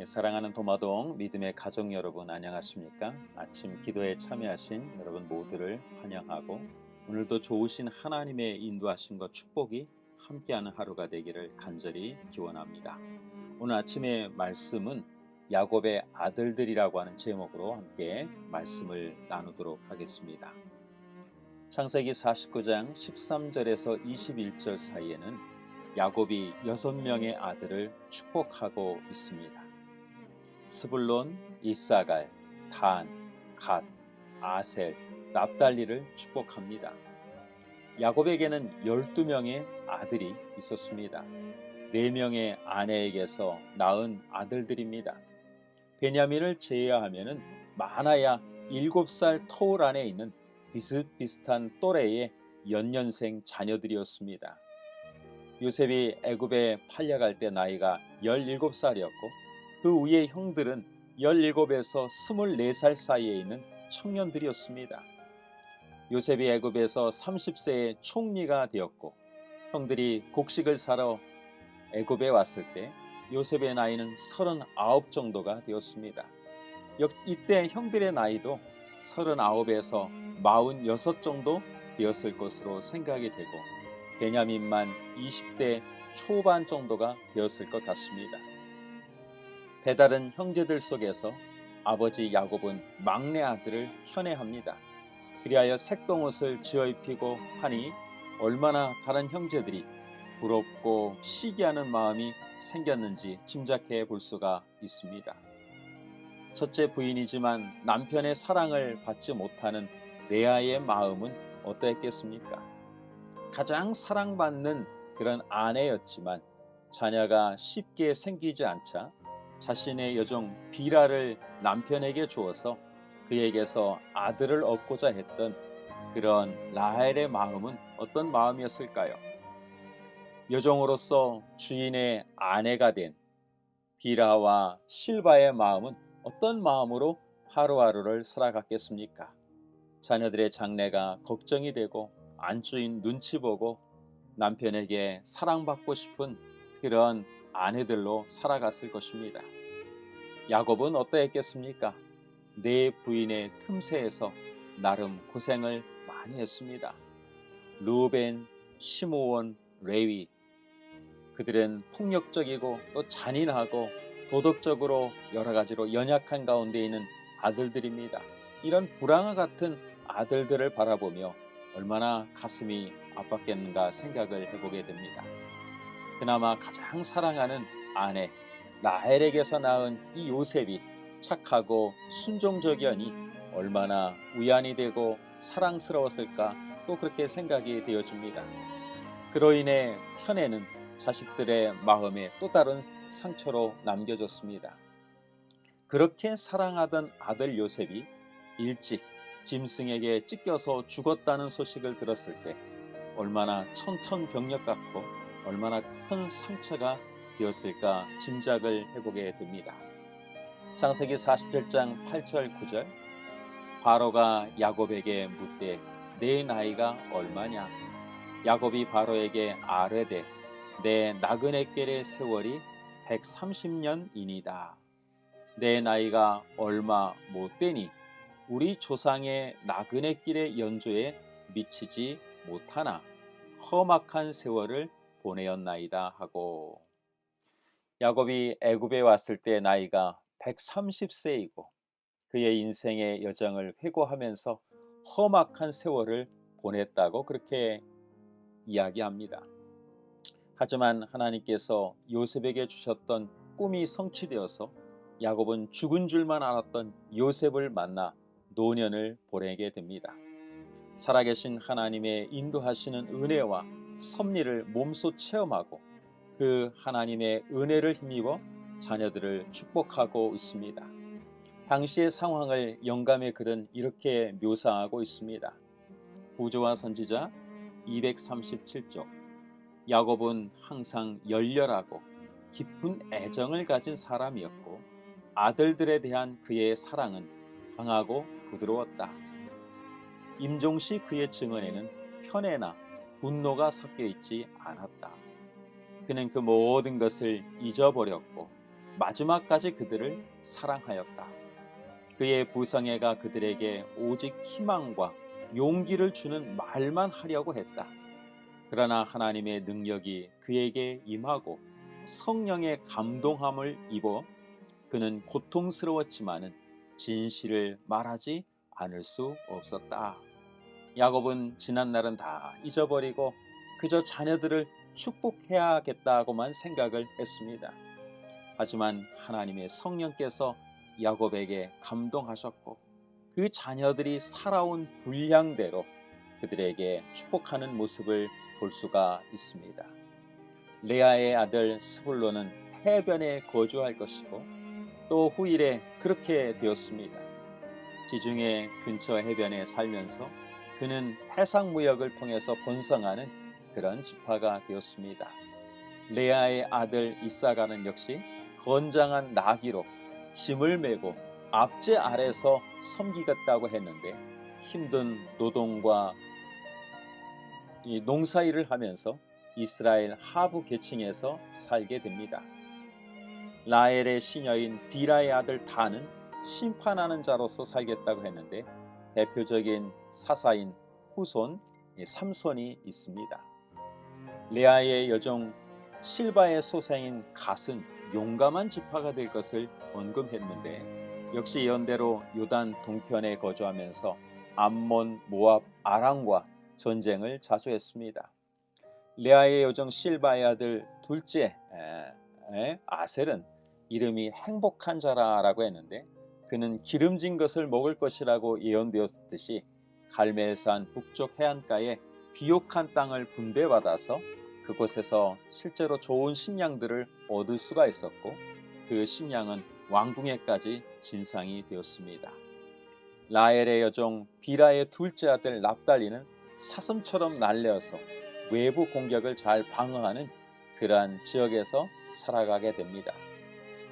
사랑하는 도마동 믿음의 가족 여러분 안녕하십니까? 아침 기도에 참여하신 여러분 모두를 환영하고 오늘도 좋으신 하나님의 인도하심과 축복이 함께하는 하루가 되기를 간절히 기원합니다. 오늘 아침의 말씀은 야곱의 아들들이라고 하는 제목으로 함께 말씀을 나누도록 하겠습니다. 창세기 49장 13절에서 21절 사이에는 야곱이 6명의 아들을 축복하고 있습니다. 스불론, 이사갈, 단, 갓, 아셀, 납달리를 축복합니다. 야곱에게는 12명의 아들이 있었습니다. 4명의 아내에게서 낳은 아들들입니다. 베냐민을 제외하면 많아야 7살 터울 안에 있는 비슷비슷한 또래의 연년생 자녀들이었습니다. 요셉이 애굽에 팔려갈 때 나이가 17살이었고 그 위의 형들은 17에서 24살 사이에 있는 청년들이었습니다. 요셉이 애굽에서 30세의 총리가 되었고 형들이 곡식을 사러 애굽에 왔을 때 요셉의 나이는 39 정도가 되었습니다. 이때 형들의 나이도 39에서 46 정도 되었을 것으로 생각이 되고 베냐민만 20대 초반 정도가 되었을 것 같습니다. 배다른 형제들 속에서 아버지 야곱은 막내 아들을 편애합니다. 그리하여 색동옷을 지어 입히고 하니 얼마나 다른 형제들이 부럽고 시기하는 마음이 생겼는지 짐작해 볼 수가 있습니다. 첫째 부인이지만 남편의 사랑을 받지 못하는 레아의 마음은 어떠했겠습니까? 가장 사랑받는 그런 아내였지만 자녀가 쉽게 생기지 않자 자신의 여종 비라를 남편에게 주어서 그에게서 아들을 얻고자 했던 그런 라헬의 마음은 어떤 마음이었을까요? 여종으로서 주인의 아내가 된 비라와 실바의 마음은 어떤 마음으로 하루하루를 살아갔겠습니까? 자녀들의 장래가 걱정이 되고 안주인 눈치 보고 남편에게 사랑받고 싶은 그런 아내들로 살아갔을 것입니다. 야곱은 어떠했겠습니까? 네 부인의 틈새에서 나름 고생을 많이 했습니다. 루벤, 시므온, 레위 그들은 폭력적이고 또 잔인하고 도덕적으로 여러 가지로 연약한 가운데 있는 아들들입니다. 이런 불황과 같은 아들들을 바라보며 얼마나 가슴이 아팠겠는가 생각을 해보게 됩니다. 그나마 가장 사랑하는 아내 라헬에게서 낳은 이 요셉이 착하고 순종적이니 얼마나 위안이 되고 사랑스러웠을까 또 그렇게 생각이 되어집니다. 그로 인해 편애는 자식들의 마음에 또 다른 상처로 남겨졌습니다. 그렇게 사랑하던 아들 요셉이 일찍 짐승에게 찢겨서 죽었다는 소식을 들었을 때 얼마나 천천벽력 같고 얼마나 큰 상처가 되었을까 짐작을 해보게 됩니다. 창세기 47장 8절 9절 바로가 야곱에게 묻되 내 나이가 얼마냐? 야곱이 바로에게 아뢰되 내 나그네길의 세월이 130년이니이다. 내 나이가 얼마 못되니 우리 조상의 나그네길의 연조에 미치지 못하나 험악한 세월을 보내었나이다 하고 야곱이 애굽에 왔을 때 나이가 130세이고 그의 인생의 여정을 회고하면서 험악한 세월을 보냈다고 그렇게 이야기합니다. 하지만 하나님께서 요셉에게 주셨던 꿈이 성취되어서 야곱은 죽은 줄만 알았던 요셉을 만나 노년을 보내게 됩니다. 살아계신 하나님의 인도하시는 은혜와 섭리를 몸소 체험하고 그 하나님의 은혜를 힘입어 자녀들을 축복하고 있습니다. 당시의 상황을 영감의 글은 이렇게 묘사하고 있습니다. 부조와 선지자 237쪽 야곱은 항상 열렬하고 깊은 애정을 가진 사람이었고 아들들에 대한 그의 사랑은 강하고 부드러웠다. 임종시 그의 증언에는 편애나 분노가 섞여 있지 않았다. 그는 그 모든 것을 잊어버렸고 마지막까지 그들을 사랑하였다. 그의 부성애가 그들에게 오직 희망과 용기를 주는 말만 하려고 했다. 그러나 하나님의 능력이 그에게 임하고 성령의 감동함을 입어 그는 고통스러웠지만은 진실을 말하지 않을 수 없었다. 야곱은 지난 날은 다 잊어버리고 그저 자녀들을 축복해야겠다고만 생각을 했습니다. 하지만 하나님의 성령께서 야곱에게 감동하셨고 그 자녀들이 살아온 분량대로 그들에게 축복하는 모습을 볼 수가 있습니다. 레아의 아들 스불론은 해변에 거주할 것이고 또 후일에 그렇게 되었습니다. 지중해 근처 해변에 살면서 그는 해상무역을 통해서 번성하는 그런 지파가 되었습니다. 레아의 아들 이사가는 역시 건장한 나귀로 짐을 메고 앞제 아래서 섬기겠다고 했는데 힘든 노동과 이 농사일을 하면서 이스라엘 하부 계층에서 살게 됩니다. 라헬의 시녀인 비라의 아들 다는 심판하는 자로서 살겠다고 했는데 대표적인 사사인 후손 삼손이 있습니다. 레아의 여종 실바의 소생인 갓은 용감한 지파가 될 것을 언급했는데 역시 예언대로 요단 동편에 거주하면서 암몬, 모압, 아람과 전쟁을 자주 했습니다. 레아의 여종 실바의 아들 둘째 아셀은 이름이 행복한 자라라고 했는데 그는 기름진 것을 먹을 것이라고 예언되었듯이 갈멜산 북쪽 해안가에 비옥한 땅을 분배받아서 그곳에서 실제로 좋은 식량들을 얻을 수가 있었고 그 식량은 왕궁에까지 진상이 되었습니다. 라헬의 여종 비라의 둘째 아들 납달리는 사슴처럼 날려서 외부 공격을 잘 방어하는 그러한 지역에서 살아가게 됩니다.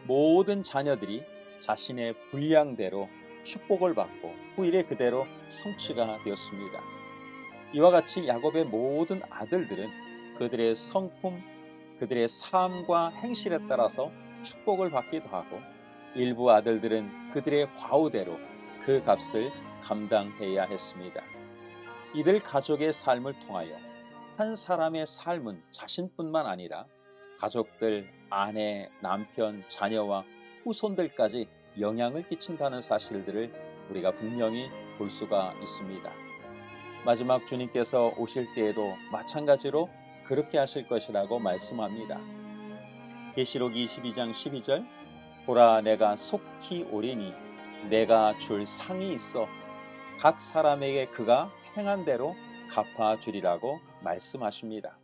모든 자녀들이 자신의 분량대로 축복을 받고 후일에 그대로 성취가 되었습니다. 이와 같이 야곱의 모든 아들들은 그들의 성품, 그들의 삶과 행실에 따라서 축복을 받기도 하고 일부 아들들은 그들의 과오대로 그 값을 감당해야 했습니다. 이들 가족의 삶을 통하여 한 사람의 삶은 자신뿐만 아니라 가족들, 아내, 남편, 자녀와 후손들까지 영향을 끼친다는 사실들을 우리가 분명히 볼 수가 있습니다. 마지막 주님께서 오실 때에도 마찬가지로 그렇게 하실 것이라고 말씀합니다. 계시록 22장 12절 보라 내가 속히 오리니 내가 줄 상이 있어 각 사람에게 그가 행한 대로 갚아주리라고 말씀하십니다.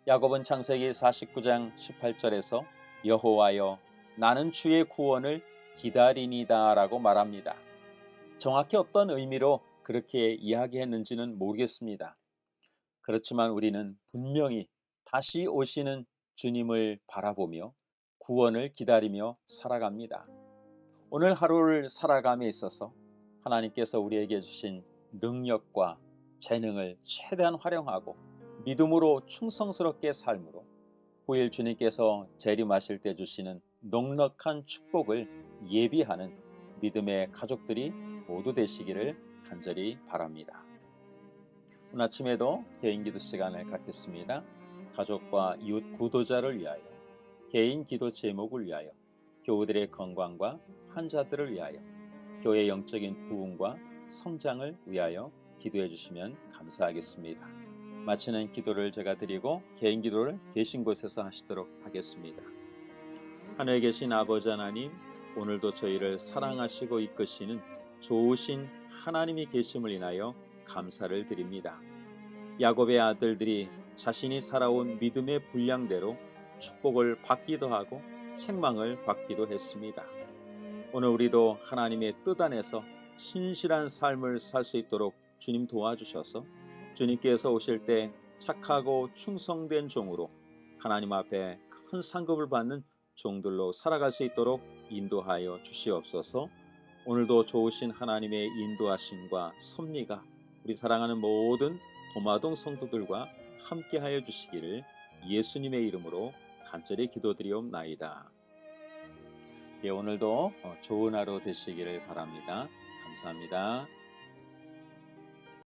야곱은 창세기 49장 18절에서 여호와여 나는 주의 구원을 기다리니다 라고 말합니다. 정확히 어떤 의미로 그렇게 이야기했는지는 모르겠습니다. 그렇지만 우리는 분명히 다시 오시는 주님을 바라보며 구원을 기다리며 살아갑니다. 오늘 하루를 살아감에 있어서 하나님께서 우리에게 주신 능력과 재능을 최대한 활용하고 믿음으로 충성스럽게 삶으로 후일 주님께서 재림하실 때 주시는 넉넉한 축복을 예비하는 믿음의 가족들이 모두 되시기를 간절히 바랍니다. 오늘 아침에도 개인 기도 시간을 갖겠습니다. 가족과 이웃 구도자를 위하여, 개인 기도 제목을 위하여, 교우들의 건강과 환자들을 위하여, 교회 영적인 부흥과 성장을 위하여 기도해 주시면 감사하겠습니다. 마치는 기도를 제가 드리고 개인 기도를 계신 곳에서 하시도록 하겠습니다. 하늘에 계신 아버지 하나님, 오늘도 저희를 사랑하시고 이끄시는 좋으신 하나님이 계심을 인하여 감사를 드립니다. 야곱의 아들들이 자신이 살아온 믿음의 분량대로 축복을 받기도 하고 책망을 받기도 했습니다. 오늘 우리도 하나님의 뜻 안에서 신실한 삶을 살 수 있도록 주님 도와주셔서 주님께서 오실 때 착하고 충성된 종으로 하나님 앞에 큰 상급을 받는 종들로 살아갈 수 있도록 인도하여 주시옵소서. 오늘도 좋으신 하나님의 인도하심과 섭리가 우리 사랑하는 모든 도마동 성도들과 함께하여 주시기를 예수님의 이름으로 간절히 기도드리옵나이다. 오늘도 좋은 하루 되시기를 바랍니다. 감사합니다.